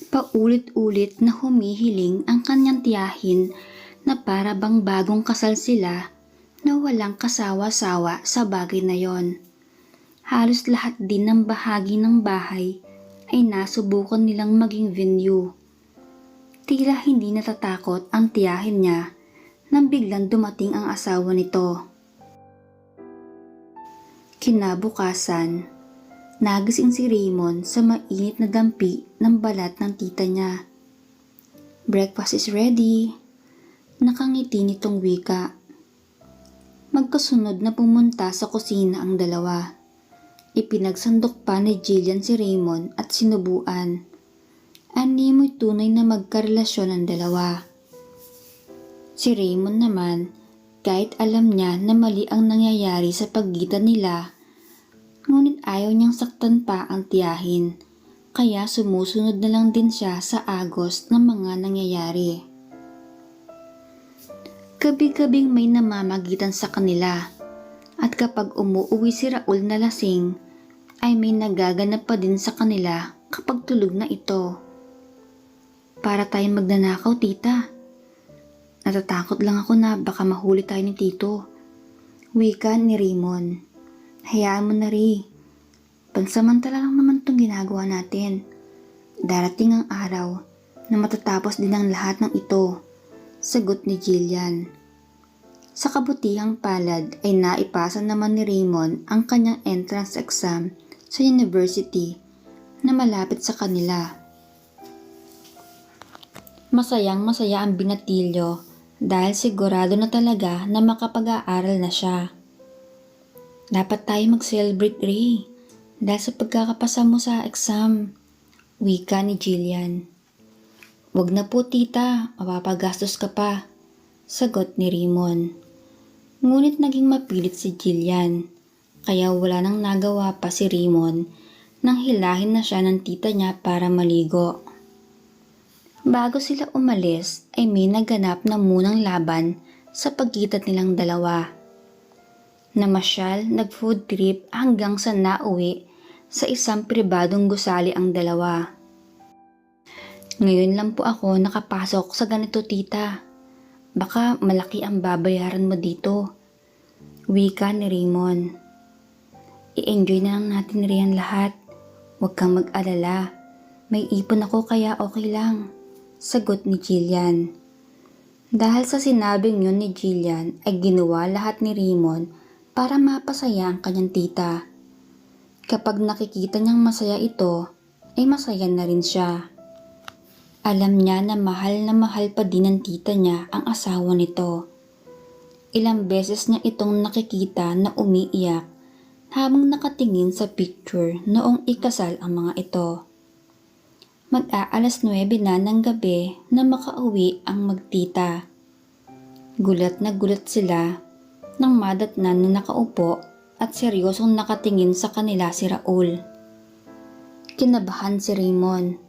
Paulit-ulit na humihiling ang kanyang tiyahin na para bang bagong kasal sila na walang kasawa-sawa sa bagay na yon. Halos lahat din ng bahagi ng bahay ay nasubukan nilang maging venue. Tila hindi natatakot ang tiyahin niya nang biglang dumating ang asawa nito. Kinabukasan, nagising si Raymond sa mainit na dampi ng balat ng tita niya. "Breakfast is ready." Nakangiti nitong wika. Magkasunod na pumunta sa kusina ang dalawa. Ipinagsandok pa ni Jillian si Raymond at sinubuan. Animoy tunay na magkarelasyon ang dalawa. Si Raymond naman, kahit alam niya na mali ang nangyayari sa pagitan nila, ngunit ayaw niyang saktan pa ang tiyahin, kaya sumusunod na lang din siya sa agos ng mga nangyayari. Gabi-gabing may namamagitan sa kanila, at kapag umuuwi si Raul na lasing, ay may nagaganap pa din sa kanila kapag tulog na ito. "Para tayong magnanakaw, tita. Natatakot lang ako na baka mahuli tayo ni tito," wika ni Raymond. "Hayaan mo na rin. Pansamantala lang naman itong ginagawa natin. Darating ang araw na matatapos din ang lahat ng ito," sagot ni Jillian. Sa kabutihang palad ay naipasa naman ni Raymond ang kanyang entrance exam sa university na malapit sa kanila. Masayang-masaya ang binatilyo dahil sigurado na talaga na makapag-aaral na siya. "Dapat tayo mag-celebrate, Ray, dahil sa pagkakapasa mo sa exam," wika ni Jillian. "Wag na po, tita, mapapagastos ka pa," sagot ni Raymond. Ngunit naging mapilit si Jillian, kaya wala nang nagawa pa si Raymond nang hilahin na siya ng tita niya para maligo. Bago sila umalis ay may naganap na munang laban sa pagitan nilang dalawa. Namasyal, nag-food trip hanggang sa nauwi sa isang pribadong gusali ang dalawa. "Ngayon lang po ako nakapasok sa ganito, tita. Baka malaki ang babayaran mo dito," wika ni Raymond. "I-enjoy na lang natin riyan lahat. Huwag kang mag-alala. May ipon ako kaya okay lang," sagot ni Jillian. Dahil sa sinabing yun ni Jillian ay ginawa lahat ni Raymond para mapasaya ang kanyang tita. Kapag nakikita niyang masaya ito, ay masaya na rin siya. Alam niya na mahal pa din ng tita niya ang asawa nito. Ilang beses niya itong nakikita na umiiyak habang nakatingin sa picture noong ikasal ang mga ito. Mag-aalas 9 na ng gabi na makauwi ang magtita. Gulat na gulat sila nang madatnan na nakaupo at seryosong nakatingin sa kanila si Raul. Kinabahan si Raymond.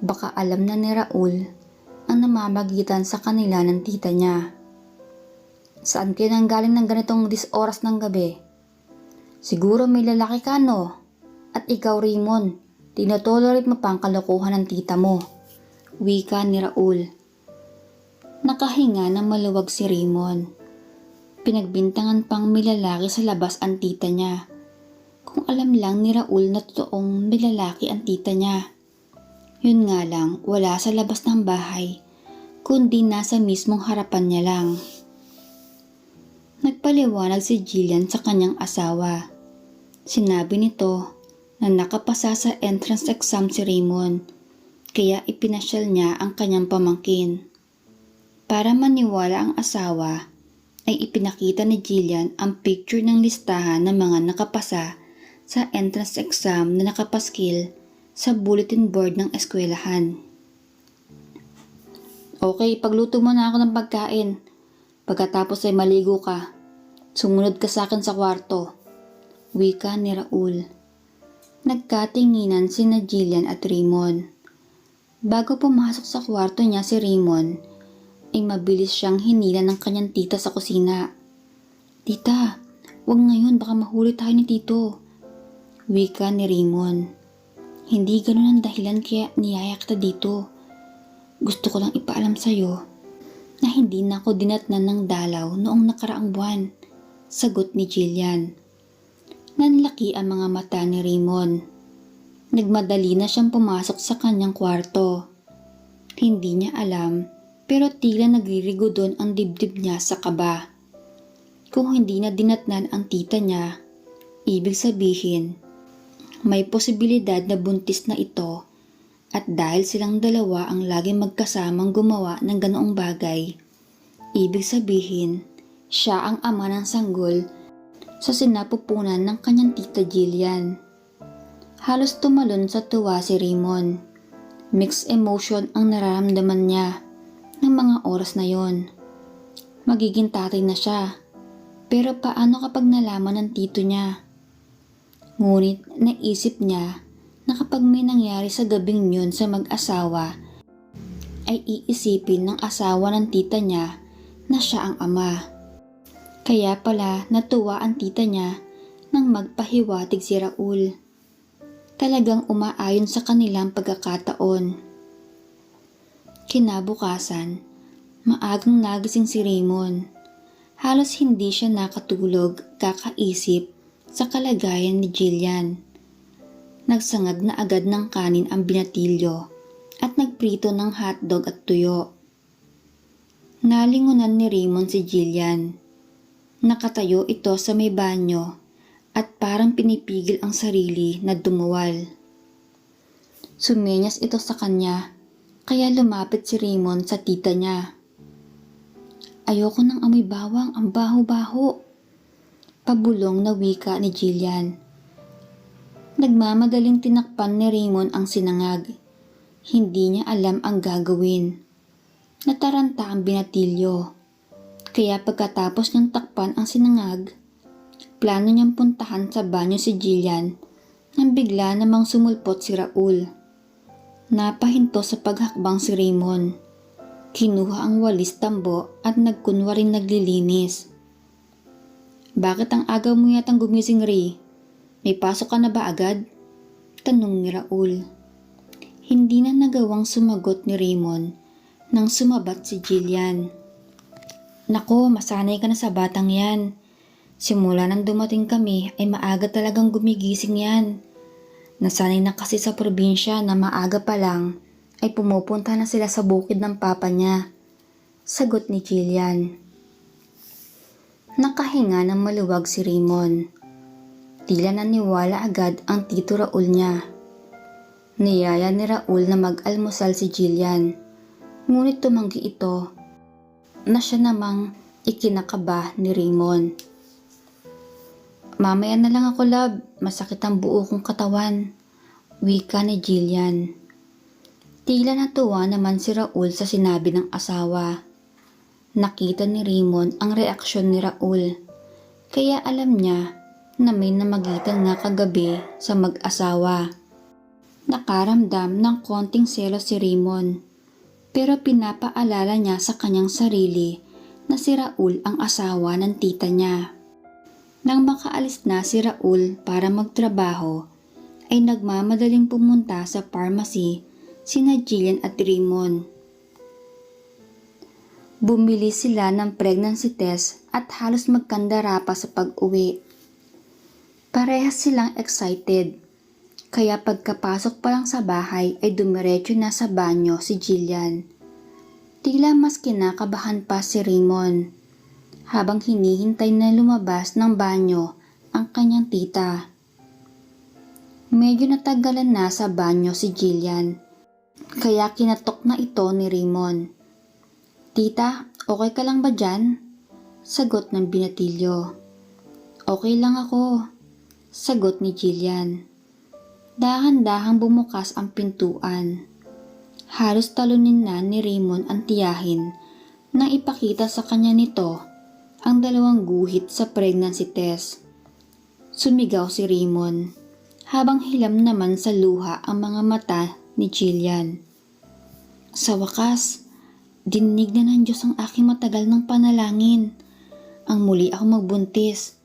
Baka alam na ni Raul ang namamagitan sa kanila ng tita niya. "Saan kayo nanggaling ng ganitong oras ng gabi? Siguro may lalaki ka, no? At ikaw, Raymond, tinotolerate mo pa ang kalokohan ng tita mo," wika ni Raul. Nakahinga na maluwag si Raymond. Pinagbintangan pang may lalaki sa labas ang tita niya. Kung alam lang ni Raul na totoong may lalaki ang tita niya. Yun nga lang, wala sa labas ng bahay, kundi nasa mismong harapan niya lang. Nagpaliwanag si Jillian sa kanyang asawa. Sinabi nito na nakapasa sa entrance exam si Raymond, kaya ipinasyal niya ang kanyang pamangkin. Para maniwala ang asawa, ay ipinakita ni Jillian ang picture ng listahan ng mga nakapasa sa entrance exam na nakapaskil sa bulletin board ng eskwelahan. "Okay, pagluto mo na ako ng pagkain. Pagkatapos ay maligo ka. Sumunod ka sa akin sa kwarto," wika ni Raul. Nagkatinginan sina Jillian at Raymond. Bago pumasok sa kwarto niya si Raymond, ay mabilis siyang hinila ng kanyang tita sa kusina. "Tita, wag ngayon, baka mahuli tayo ni tito," wika ni Raymond. Hindi ganun ang dahilan kaya niyaya kita dito. Gusto ko lang ipaalam sa'yo na hindi na ako dinatnan ng dalaw noong nakaraang buwan. Sagot ni Jillian. Nanlaki ang mga mata ni Raymond. Nagmadali na siyang pumasok sa kanyang kwarto. Hindi niya alam pero tila nagririgo doon ang dibdib niya sa kaba. Kung hindi na dinatnan ang tita niya, ibig sabihin, may posibilidad na buntis na ito at dahil silang dalawa ang laging magkasamang gumawa ng ganoong bagay, ibig sabihin, siya ang ama ng sanggol sa sinapupunan ng kanyang tita Jillian. Halos tumalon sa tuwa si Raymond. Mixed emotion ang nararamdaman niya ng mga oras na yon. Magiging tatay na siya. Pero paano kapag nalaman ng tito niya? Ngunit naisip niya na kapag may nangyari sa gabing yun sa mag-asawa, ay iisipin ng asawa ng tita niya na siya ang ama. Kaya pala natuwa ang tita niya nang magpahiwatig si Raul. Talagang umaayon sa kanilang pagkakataon. Kinabukasan, maagang nagising si Raymond. Halos hindi siya nakatulog kakaisip sa kalagayan ni Jillian. Nagsangag na agad ng kanin ang binatilyo at nagprito ng hotdog at tuyo. Nalingunan ni Raymond si Jillian. Nakatayo ito sa may banyo at parang pinipigil ang sarili na dumuwal. Sumenyas ito sa kanya kaya lumapit si Raymond sa tita niya. Ayoko ng amoy bawang, ang baho-baho. Pabulong na wika ni Jillian. Nagmamadaling tinakpan ni Raymond ang sinangag. Hindi niya alam ang gagawin. Nataranta ang binatilyo. Kaya pagkatapos niyang takpan ang sinangag, plano niyang puntahan sa banyo si Jillian nang bigla namang sumulpot si Raul. Napahinto sa paghakbang si Raymond. Kinuha ang walis tambo at nagkunwaring naglilinis. Bakit ang agaw mo yatang gumising, Ray? May pasok ka na ba agad? Tanong ni Raul. Hindi na nagawang sumagot ni Raymond nang sumabat si Jillian. Nako, masanay ka na sa batang yan. Simula nang dumating kami ay maaga talagang gumigising yan. Nasanay na kasi sa probinsya na maaga pa lang ay pumupunta na sila sa bukid ng papa niya. Sagot ni Jillian. Nakahinga ng maluwag si Raymond. Tila naniwala agad ang tito Raul niya. Niyaya ni Raul na mag-almusal si Jillian. Ngunit tumanggi ito na siya namang ikinakaba ni Raymond. Mamaya na lang ako, love. Masakit ang buo kong katawan. Wika ni Jillian. Tila natuwa naman si Raul sa sinabi ng asawa. Nakita ni Raymond ang reaksyon ni Raul. Kaya alam niya na may namagitan na kagabi sa mag-asawa. Nakaramdam ng konting selos si Raymond. Pero pinapaalala niya sa kanyang sarili na si Raul ang asawa ng tita niya. Nang makaalis na si Raul para magtrabaho, ay nagmamadaling pumunta sa pharmacy sina Jillian at Raymond. Bumili sila ng pregnancy test at halos magkandara pa sa pag-uwi. Parehas silang excited, kaya pagkapasok pa lang sa bahay ay dumiretso na sa banyo si Jillian. Tila mas kinakabahan pa si Raymond habang hinihintay na lumabas ng banyo ang kanyang tita. Medyo natagalan na sa banyo si Jillian. Kaya kinatok na ito ni Raymond. Tita, okay ka lang ba dyan? Sagot ng binatilyo. Okay lang ako. Sagot ni Jillian. Dahan-dahang bumukas ang pintuan. Halos talunin na ni Raymond ang tiyahin nang ipakita sa kanya nito ang dalawang guhit sa pregnancy test. Sumigaw si Raymond habang hilam naman sa luha ang mga mata ni Jillian. Sa wakas, dinig na ng Diyos ang aking matagal ng panalangin. Ang muli ako magbuntis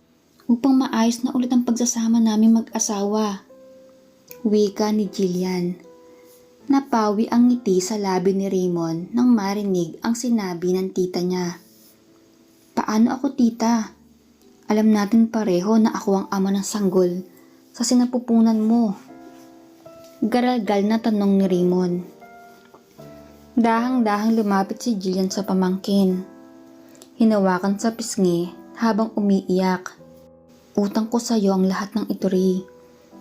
upang maayos na ulit ang pagsasama namin mag-asawa. Wika ni Jillian. Napawi ang ngiti sa labi ni Raymond nang marinig ang sinabi ng tita niya. Paano ako, tita? Alam natin pareho na ako ang ama ng sanggol sa sinapupunan mo. Garalgal na tanong ni Raymond. Dahang-dahang lumapit si Jillian sa pamangkin. Hinawakan sa pisngi habang umiiyak. Utang ko sa iyo ang lahat ng ito, Ray.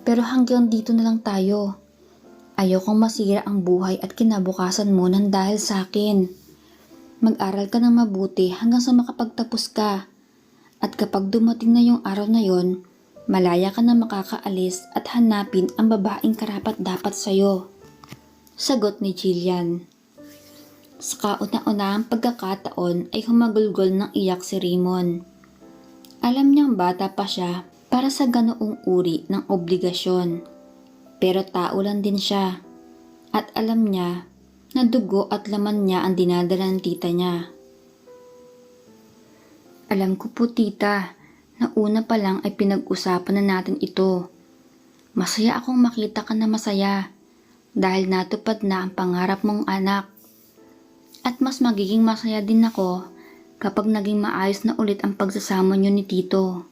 Pero hanggang dito na lang tayo. Ayokong masira ang buhay at kinabukasan mo nang dahil sa akin. Mag-aral ka ng mabuti hanggang sa makapagtapos ka. At kapag dumating na yung araw na yon, malaya ka na makakaalis at hanapin ang babaeng karapat-dapat sa'yo. Sagot ni Jillian. Sa kauna-unahang pagkakataon ay humagulgol ng iyak si Raymond. Alam niyang bata pa siya para sa ganoong uri ng obligasyon. Pero tao lang din siya. At alam niya na dugo at laman niya ang dinadala ng tita niya. Alam ko po, tita, na una pa lang ay pinag-usapan na natin ito. Masaya akong makita ka na masaya dahil natupad na ang pangarap mong anak. At mas magiging masaya din ako kapag naging maayos na ulit ang pagsasama niyo ni tito.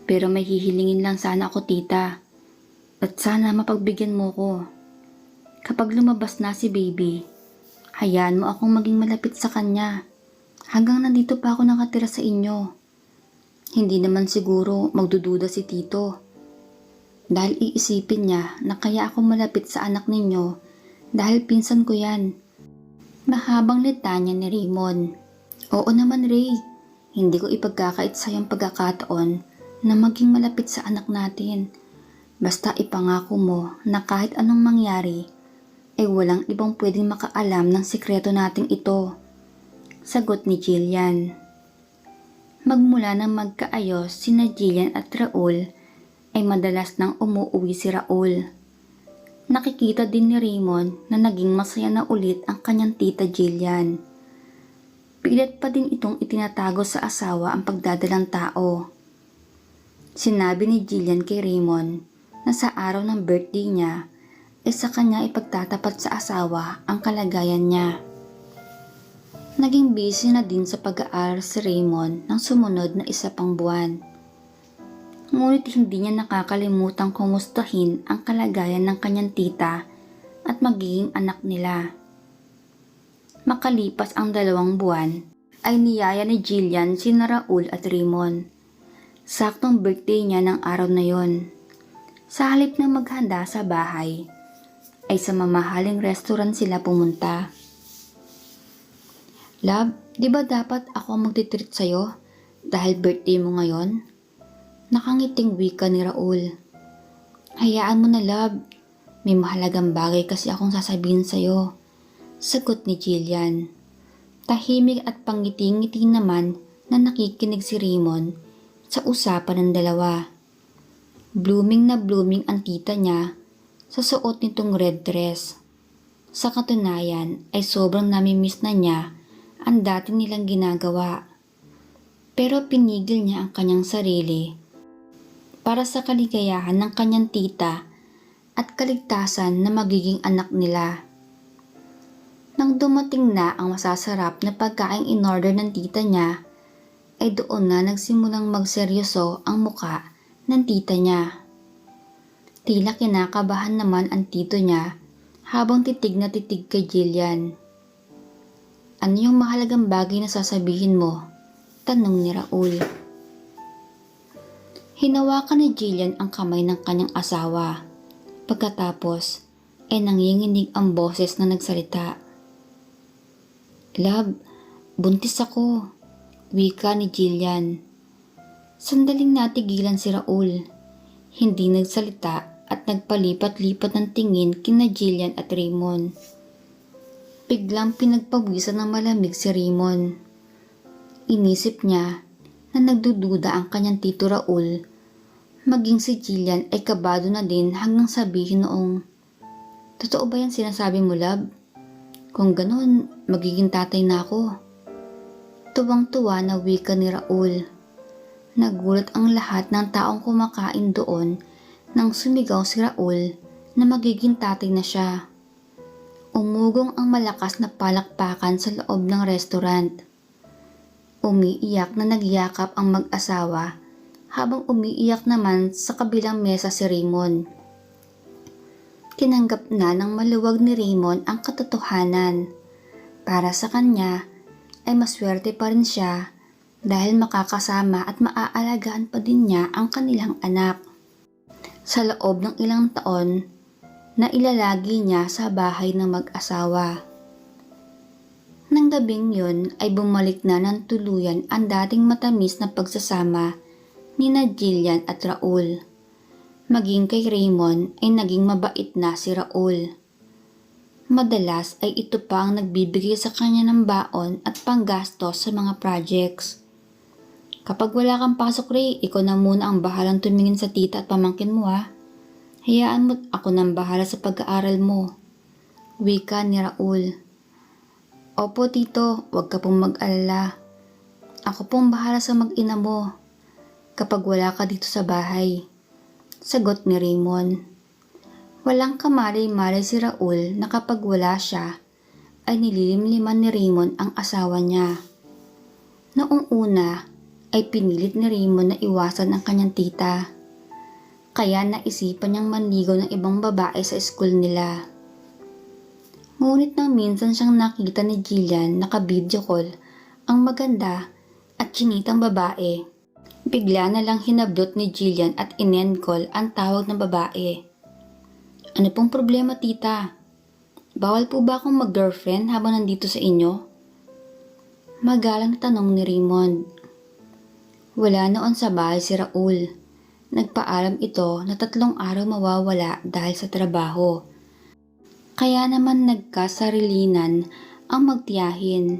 Pero may hihilingin lang sana ako, tita. At sana mapagbigyan mo ko. Kapag lumabas na si baby, hayaan mo akong maging malapit sa kanya. Hanggang nandito pa ako nakatira sa inyo. Hindi naman siguro magdududa si tito. Dahil iisipin niya na kaya ako malapit sa anak ninyo dahil pinsan ko yan. Mahabang litanya ni Raymond. Oo naman, Ray. Hindi ko ipagkakait sa'yo ang pagkakataon na maging malapit sa anak natin. Basta ipangako mo na kahit anong mangyari, ay walang ibang pwedeng makaalam ng sikreto nating ito. Sagot ni Jillian. Magmula nang magkaayos sina Jillian at Raul, ay madalas nang umuuwi si Raul. Nakikita din ni Raymond na naging masaya na ulit ang kanyang tita Jillian. Pilit pa din itong itinatago sa asawa ang pagdadalang tao. Sinabi ni Jillian kay Raymond na sa araw ng birthday niya ay sa kanya ipagtatapat sa asawa ang kalagayan niya. Naging busy na din sa pag-aaral si Raymond ng sumunod na isa pang buwan. Ngunit hindi niya nakakalimutang kumustahin ang kalagayan ng kanyang tita at magiging anak nila. Makalipas ang 2 buwan ay niyaya ni Jillian sina Raul at Raymond. Saktong birthday niya ng araw na yon. Sa halip na maghanda sa bahay, ay sa mamahaling restaurant sila pumunta. Love, di ba dapat ako ang magtitreat sa'yo dahil birthday mo ngayon? Nakangiting wika ni Raul. Hayaan mo na, love. May mahalagang bagay kasi akong sasabihin sa'yo. Sagot ni Jillian. Tahimik at pangiti-ngiti naman na nakikinig si Raymond sa usapan ng dalawa. Blooming na blooming ang tita niya sa suot nitong red dress. Sa katunayan ay sobrang namimiss na niya ang dati nilang ginagawa. Pero pinigil niya ang kanyang sarili para sa kaligayahan ng kanyang tita at kaligtasan na magiging anak nila. Nang dumating na ang masasarap na pagkaing in-order ng tita niya, ay doon na nagsimulang magseryoso ang muka ng tita niya. Tila kinakabahan naman ang tito niya habang titig na titig kay Jillian. Ano yung mahalagang bagay na sasabihin mo? Tanong ni Raul. Hinawakan ni Jillian ang kamay ng kanyang asawa. Pagkatapos ay nanginginig ang boses na nagsalita. Love, buntis ako. Wika ni Jillian. Sandaling natigilan si Raul. Hindi nagsalita at nagpalipat-lipat ng tingin kina Jillian at Raymond. Biglang pinagpawisan ng malamig si Raymond. Inisip niya na nagdududa ang kanyang tito Raul. Maging si Jillian ay kabado na din hanggang sabihin noong, totoo ba yan sinasabi mo, love? Kung ganon, magiging tatay na ako. Tuwang-tuwa na wika ni Raul. Nagulat ang lahat ng taong kumakain doon nang sumigaw si Raul na magiging tatay na siya. Umugong ang malakas na palakpakan sa loob ng restaurant. Umiiyak na nagyakap ang mag-asawa habang umiiyak naman sa kabilang mesa si Raymond. Tinanggap na ng maluwag ni Raymond ang katotohanan. Para sa kanya ay maswerte pa rin siya dahil makakasama at maaalagaan pa din niya ang kanilang anak. Sa loob ng ilang taon na ilalagi niya sa bahay ng mag-asawa. Nang gabing yun ay bumalik na ng tuluyan ang dating matamis na pagsasama ni Jillian at Raul. Maging kay Raymond ay naging mabait na si Raul. Madalas ay ito pa ang nagbibigay sa kanya ng baon at panggastos sa mga projects. Kapag wala kang pasok, Ray, ikaw na muna ang bahalang tumingin sa tita at pamangkin mo ha. Hayaan mo't ako nang bahala sa pag-aaral mo. Wika ni Raul. Opo tito, huwag ka pong mag-alala. Ako pong bahala sa mag-ina mo kapag wala ka dito sa bahay. Sagot ni Raymond. Walang kamali-mali si Raul na kapag wala siya ay nililimliman ni Raymond ang asawa niya. Noong una ay pinilit ni Raymond na iwasan ang kanyang tita. Kaya naisipan niyang manligaw ng ibang babae sa school nila. Ngunit nang minsan siyang nakita ni Jillian naka-video call ang maganda at chinitang babae, bigla na lang hinablot ni Jillian at in-end call ang tawag ng babae. Ano pong problema tita? Bawal po ba akong mag-girlfriend habang nandito sa inyo? Magalang na tanong ni Raymond. Wala noon sa bahay si Raul. Nagpaalam ito na 3 araw mawawala dahil sa trabaho. Kaya naman nagkasarilinan ang magtiyahin.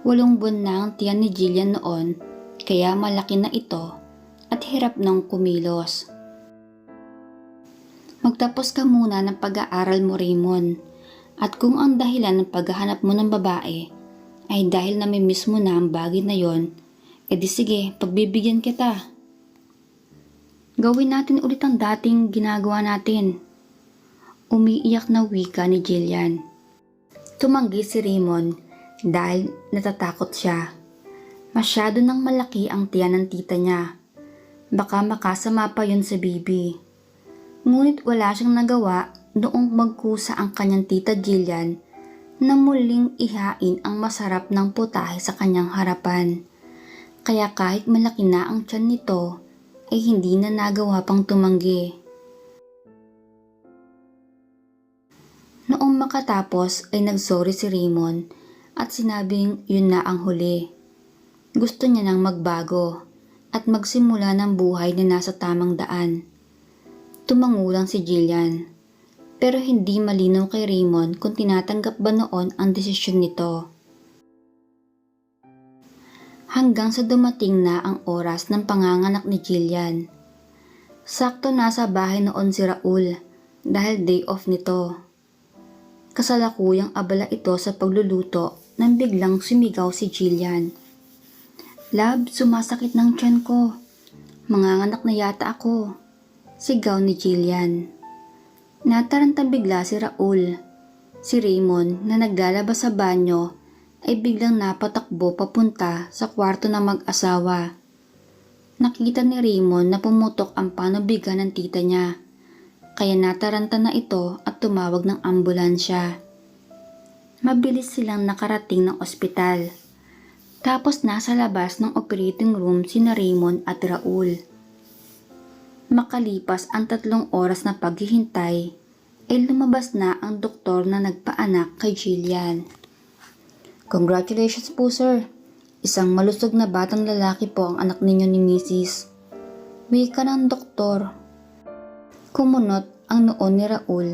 8 buwan na ang tiyan ni Jillian noon, kaya malaki na ito at hirap ng kumilos. Magtapos ka muna ng pag-aaral mo, Raymond. At kung ang dahilan ng paghahanap mo ng babae ay dahil namimiss mo na ang bagay na yon, edi sige, pagbibigyan kita. Gawin natin ulit ang dating ginagawa natin. Umiiyak na wika ni Jillian. Tumanggi si Raymond dahil natatakot siya. Masyado nang malaki ang tiyan ng tita niya. Baka makasama pa yun sa baby. Ngunit wala siyang nagawa noong magkusa ang kanyang tita Jillian na muling ihain ang masarap ng putahe sa kanyang harapan. Kaya kahit malaki na ang tiyan nito, ay hindi na nagawa pang tumanggi. Noong makatapos ay nagsorry si Raymond at sinabing yun na ang huli. Gusto niya nang magbago at magsimula ng buhay na nasa tamang daan. Tumangulang si Jillian, pero hindi malinaw kay Raymond kung tinatanggap ba noon ang desisyon nito. Hanggang sa dumating na ang oras ng panganganak ni Jillian. Sakto nasa bahay noon si Raul dahil day off nito. Kasalukuyang abala ito sa pagluluto nang biglang sumigaw si Jillian. Love, sumasakit ng tiyan ko. Manganganak na yata ako. Sigaw ni Jillian. Nataranta bigla si Raul. Si Raymond na naglalabas sa banyo ay biglang napatakbo papunta sa kwarto ng mag-asawa. Nakita ni Raymond na pumutok ang panubigan ng tita niya, kaya nataranta na ito at tumawag ng ambulansya. Mabilis silang nakarating ng ospital. Tapos nasa labas ng operating room sina Raymond at Raul. Makalipas ang 3 oras na paghihintay, ay lumabas na ang doktor na nagpaanak kay Jillian. Congratulations po sir. Isang malusog na batang lalaki po ang anak ninyo ni Mrs. Wika ng doktor. Kumunot ang noon ni Raul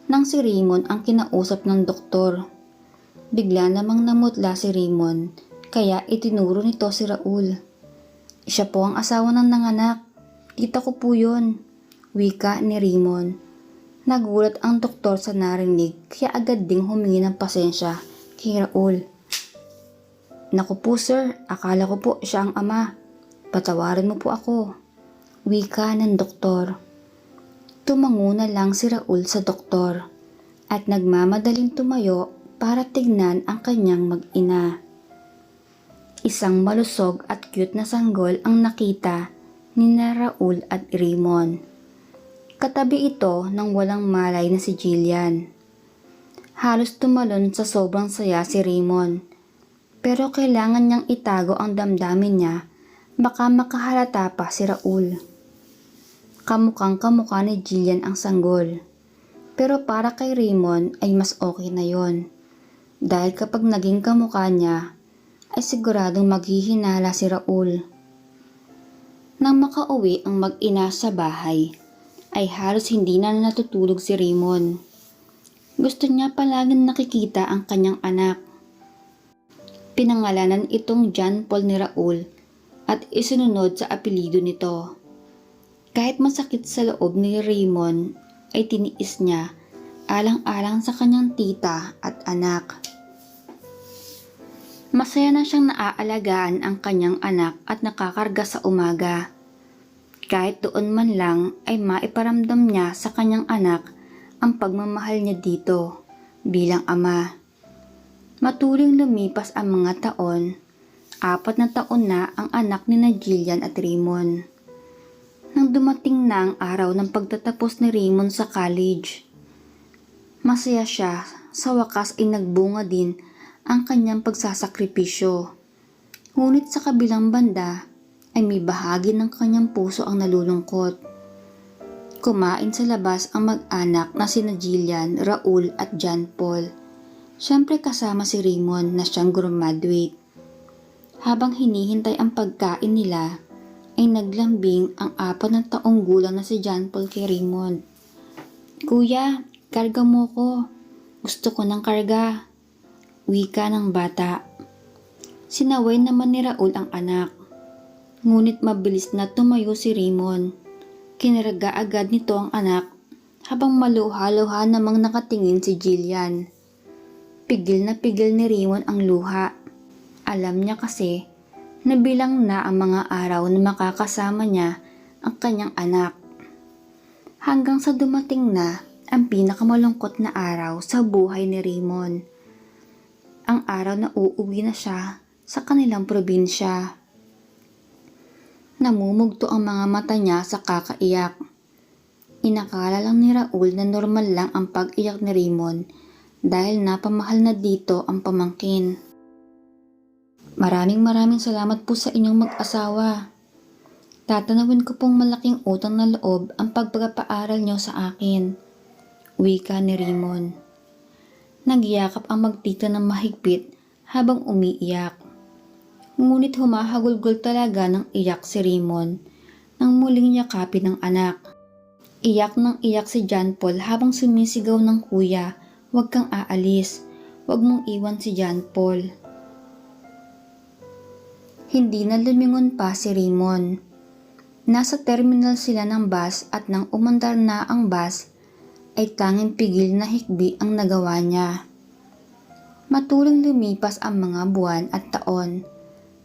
nang si Raymond ang kinausap ng doktor. Bigla namang namutla si Raymond kaya itinuro nito si Raul. Siya po ang asawa ng nanganak. Tita ko po yun. Wika ni Raymond. Nagulat ang doktor sa narinig kaya agad ding humingi ng pasensya kay Raul. Naku po sir, akala ko po siya ang ama. Patawarin mo po ako. Wika ng doktor. Tumango na lang si Raul sa doktor at nagmamadaling tumayo para tignan ang kanyang mag-ina. Isang malusog at cute na sanggol ang nakita ni Raul at Raymond. Katabi ito ng walang malay na si Jillian. Halos tumalon sa sobrang saya si Raymond, pero kailangan niyang itago ang damdamin niya, baka makahalata pa si Raul. Kamukhang kamukha ni Jillian ang sanggol, pero para kay Raymond ay mas okay na yon. Dahil kapag naging kamukha niya, ay siguradong maghihinala si Raul. Nang makauwi ang mag-ina sa bahay, ay halos hindi na natutulog si Raymond. Gusto niya palaging nakikita ang kanyang anak. Pinangalanan itong John Paul ni Raul at isinunod sa apelyido nito. Kahit masakit sa loob ni Raymond ay tiniis niya alang-alang sa kanyang tita at anak. Masaya na siyang naaalagaan ang kanyang anak at nakakarga sa umaga. Kahit doon man lang ay maiparamdam niya sa kanyang anak ang pagmamahal niya dito bilang ama. Matuling lumipas ang mga taon, 4 na taon na ang anak ni Jillian at Raymond. Nang dumating na ang araw ng pagtatapos ni Raymond sa college, masaya siya, sa wakas ay nagbunga din ang kanyang pagsasakripisyo. Ngunit sa kabilang banda ay may bahagi ng kanyang puso ang nalulungkot. Kumain sa labas ang mag-anak na sina Jillian, Raul at John Paul. Siyempre kasama si Raymond na siyang graduate. Habang hinihintay ang pagkain nila, ay naglambing ang 4 na taong gulang na si John Paul kay Raymond. "Kuya, karga mo ko. Gusto ko ng karga," wika ng bata. Sinaway naman ni Raul ang anak. Ngunit mabilis na tumayo si Raymond. Kinarga agad nito ang anak habang maluha-luha namang nakatingin si Jillian. Pigil na pigil ni Raymond ang luha. Alam niya kasi nabilang na ang mga araw na makakasama niya ang kanyang anak. Hanggang sa dumating na ang pinakamalungkot na araw sa buhay ni Raymond. Ang araw na uuwi na siya sa kanilang probinsya. Namumugto ang mga mata niya sa kakaiyak. Inakala lang ni Raul na normal lang ang pag-iyak ni Raymond dahil napamahal na dito ang pamangkin. Maraming salamat po sa inyong mag-asawa. Tatanawin ko pong malaking utang na loob ang pagpapaaral niyo sa akin, wika ni Raymond. Nagyakap ang magtita ng mahigpit habang umiiyak. Ngunit humahagulgol talaga ng iyak si Raymond nang muling yakapin ng anak. Iyak ng iyak si John Paul habang sumisigaw ng kuya, "Huwag kang aalis, huwag mong iwan si John Paul." Hindi na lumingon pa si Raymond. Nasa terminal sila ng bus at nang umandar na ang bus, ay tanging pigil na hikbi ang nagawa niya. Matuling lumipas ang mga buwan at taon.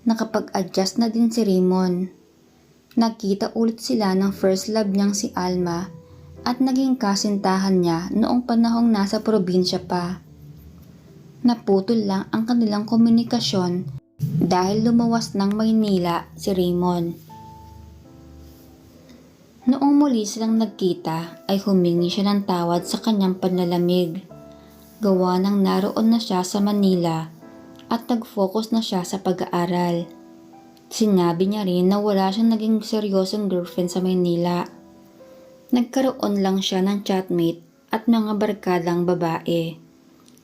Nakapag-adjust na din si Raymond. Nagkita ulit sila ng first love niyang si Alma at naging kasintahan niya noong panahong nasa probinsya pa. Naputol lang ang kanilang komunikasyon dahil lumuwas ng Maynila si Raymond. Noong muli silang nagkita ay humingi siya ng tawad sa kanyang panlalamig. Gawa ng naroon na siya sa Manila at nag-focus na siya sa pag-aaral. Sinabi niya rin na wala siyang naging seryosong girlfriend sa Maynila. Nagkaroon lang siya ng chatmate at mga barkadang babae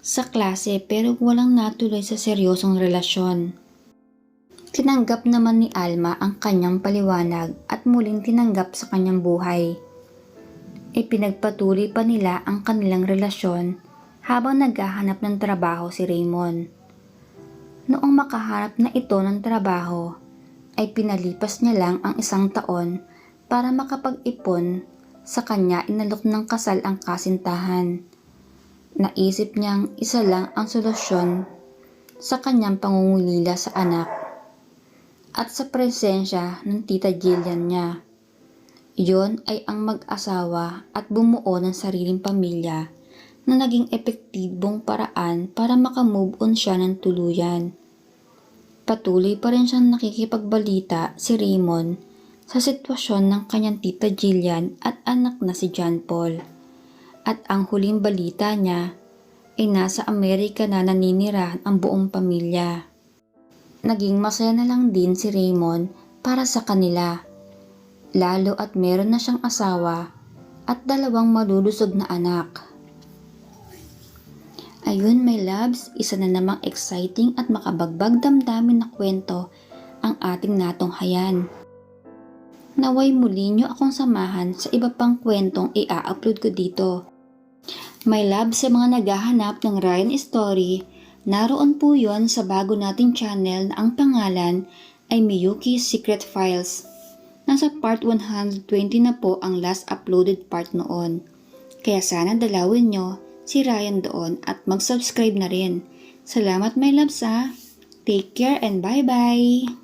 sa klase pero walang natuloy sa seryosong relasyon. Tinanggap naman ni Alma ang kanyang paliwanag at muling tinanggap sa kanyang buhay. Ipinagpatuloy pa nila ang kanilang relasyon habang naghahanap ng trabaho si Raymond. Noong makahanap na ito ng trabaho, ay pinalipas niya lang ang 1 taon para makapag-ipon. Sa kanya inalok ng kasal ang kasintahan. Naisip niyang isa lang ang solusyon sa kanyang pangungulila sa anak at sa presensya ng tita Jillian niya. Iyon ay ang mag-asawa at bumuo ng sariling pamilya na naging epektibong paraan para makamove on siya ng tuluyan. Patuloy pa rin siyang nakikipagbalita si Raymond sa sitwasyon ng kanyang tita Jillian at anak na si John Paul. At ang huling balita niya ay nasa Amerika na naninira ang buong pamilya. Naging masaya na lang din si Raymond para sa kanila, lalo at meron na siyang asawa at 2 malulusog na anak. Ayun my loves, isa na namang exciting at makabagbag damdamin na kwento ang ating natunghayan. Naway muli nyo akong samahan sa iba pang kwentong i-upload ko dito. My loves, sa mga naghahanap ng Ryan Story, naroon po yon sa bago nating channel na ang pangalan ay Miyuki's Secret Files. Nasa part 120 na po ang last uploaded part noon. Kaya sana dalawin nyo si Ryan doon at mag-subscribe na rin. Salamat my loves ha. Take care and bye-bye!